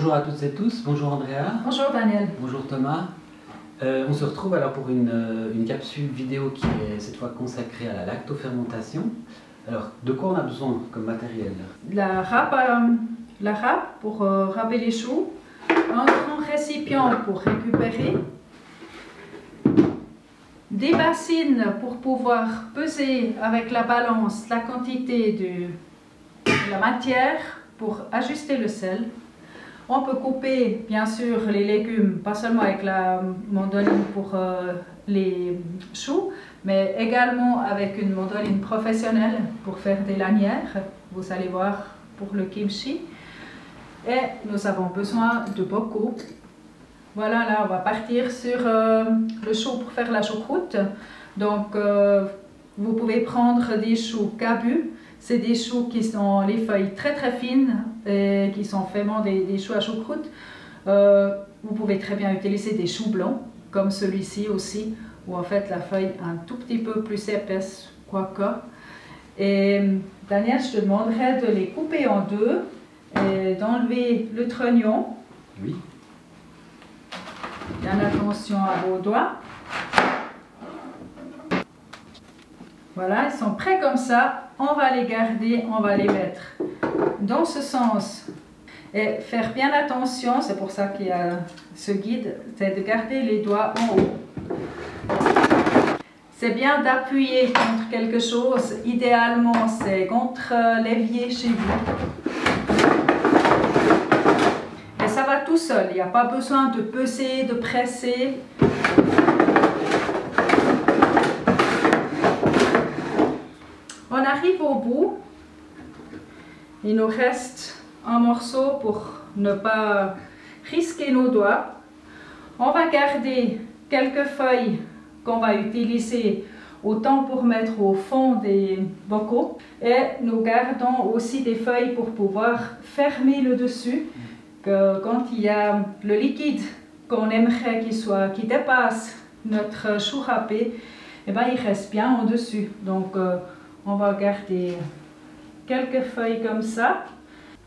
Bonjour à toutes et tous, bonjour Andrea. Bonjour Daniel. Bonjour Thomas. On se retrouve alors pour une capsule vidéo qui est cette fois consacrée à la lactofermentation. Alors, de quoi on a besoin comme matériel? La râpe pour râper les choux, un grand récipient pour récupérer, des bassines pour pouvoir peser avec la balance la quantité de la matière pour ajuster le sel. On peut couper bien sûr les légumes, pas seulement avec la mandoline pour les choux, mais également avec une mandoline professionnelle pour faire des lanières, vous allez voir pour le kimchi. Et nous avons besoin de bocaux. Voilà, là on va partir sur le chou pour faire la choucroute. Donc vous pouvez prendre des choux cabus. C'est des choux qui sont les feuilles très fines et qui sont vraiment des choux à choucroute. Vous pouvez très bien utiliser des choux blancs, comme celui-ci aussi, où en fait la feuille est un tout petit peu plus épaisse, quoique. Et Daniel, je te demanderais de les couper en deux et d'enlever le trognon. Oui. Bien attention à vos doigts. Voilà, ils sont prêts comme ça. On va les garder, on va les mettre dans ce sens. Et faire bien attention, c'est pour ça qu'il y a ce guide, c'est de garder les doigts en haut. C'est bien d'appuyer contre quelque chose. Idéalement, c'est contre l'évier chez vous. Et ça va tout seul, il n'y a pas besoin de peser, de presser. On arrive au bout, il nous reste un morceau pour ne pas risquer nos doigts. On va garder quelques feuilles qu'on va utiliser autant pour mettre au fond des bocaux et nous gardons aussi des feuilles pour pouvoir fermer le dessus, que quand il y a le liquide qu'on aimerait qui dépasse notre chou râpé, eh ben, il reste bien en dessus. Donc, on va garder quelques feuilles comme ça.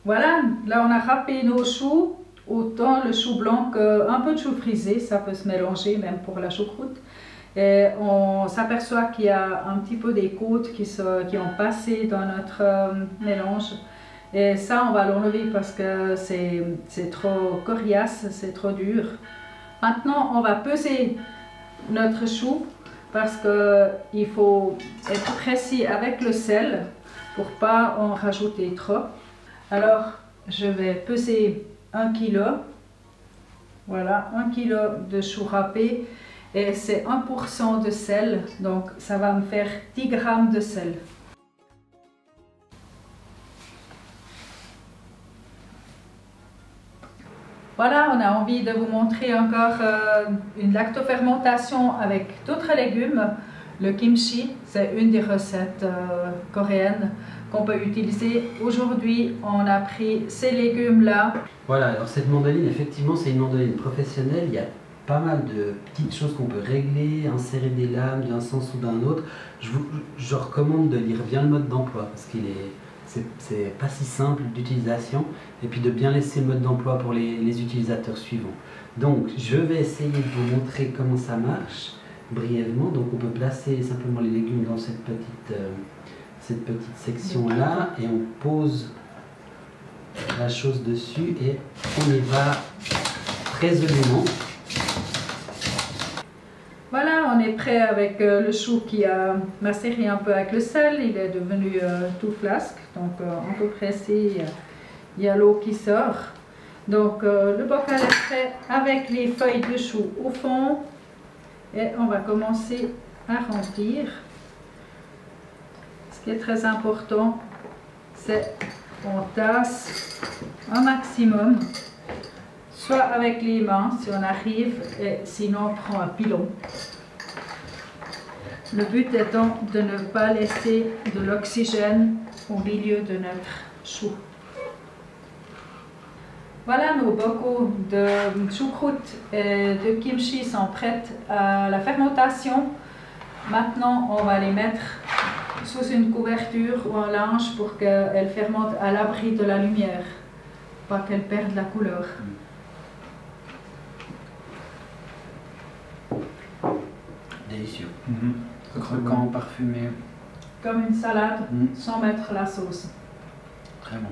Voilà, là on a râpé nos choux, autant le chou blanc qu'un peu de chou frisé, ça peut se mélanger même pour la choucroute. Et on s'aperçoit qu'il y a un petit peu des côtes qui ont passé dans notre mélange. Et ça on va l'enlever parce que c'est trop coriace, c'est trop dur. Maintenant on va peser notre chou, parce qu'il faut être précis avec le sel pour ne pas en rajouter trop. Alors, je vais peser 1 kg. Voilà, 1 kg de chou râpé et c'est 1% de sel, donc ça va me faire 10 g de sel. Voilà, on a envie de vous montrer encore une lactofermentation avec d'autres légumes. Le kimchi, c'est une des recettes coréennes qu'on peut utiliser. Aujourd'hui, on a pris ces légumes-là. Voilà, alors cette mandoline, effectivement, c'est une mandoline professionnelle. Il y a pas mal de petites choses qu'on peut régler, insérer des lames d'un sens ou d'un autre. Je recommande de lire bien le mode d'emploi parce qu'il est... C'est pas si simple d'utilisation, et puis de bien laisser le mode d'emploi pour les utilisateurs suivants. Donc je vais essayer de vous montrer comment ça marche brièvement. Donc on peut placer simplement les légumes dans cette petite section là et on pose la chose dessus et on y va très aisément. Voilà, on est prêt avec le chou qui a macéré un peu avec le sel, il est devenu tout flasque, donc on peut presser, il y a l'eau qui sort. Donc le bocal est prêt avec les feuilles de chou au fond et on va commencer à remplir. Ce qui est très important, c'est qu'on tasse un maximum, soit avec les mains si on arrive, et sinon on prend un pilon. Le but étant de ne pas laisser de l'oxygène au milieu de notre chou. Voilà, nos bocaux de choucroute et de kimchi sont prêts à la fermentation. Maintenant, on va les mettre sous une couverture ou un linge pour qu'elles fermentent à l'abri de la lumière. pas qu'elle perde la couleur. Délicieux. Croquant, parfumé. Comme une salade Mm. sans mettre la sauce. Très bon.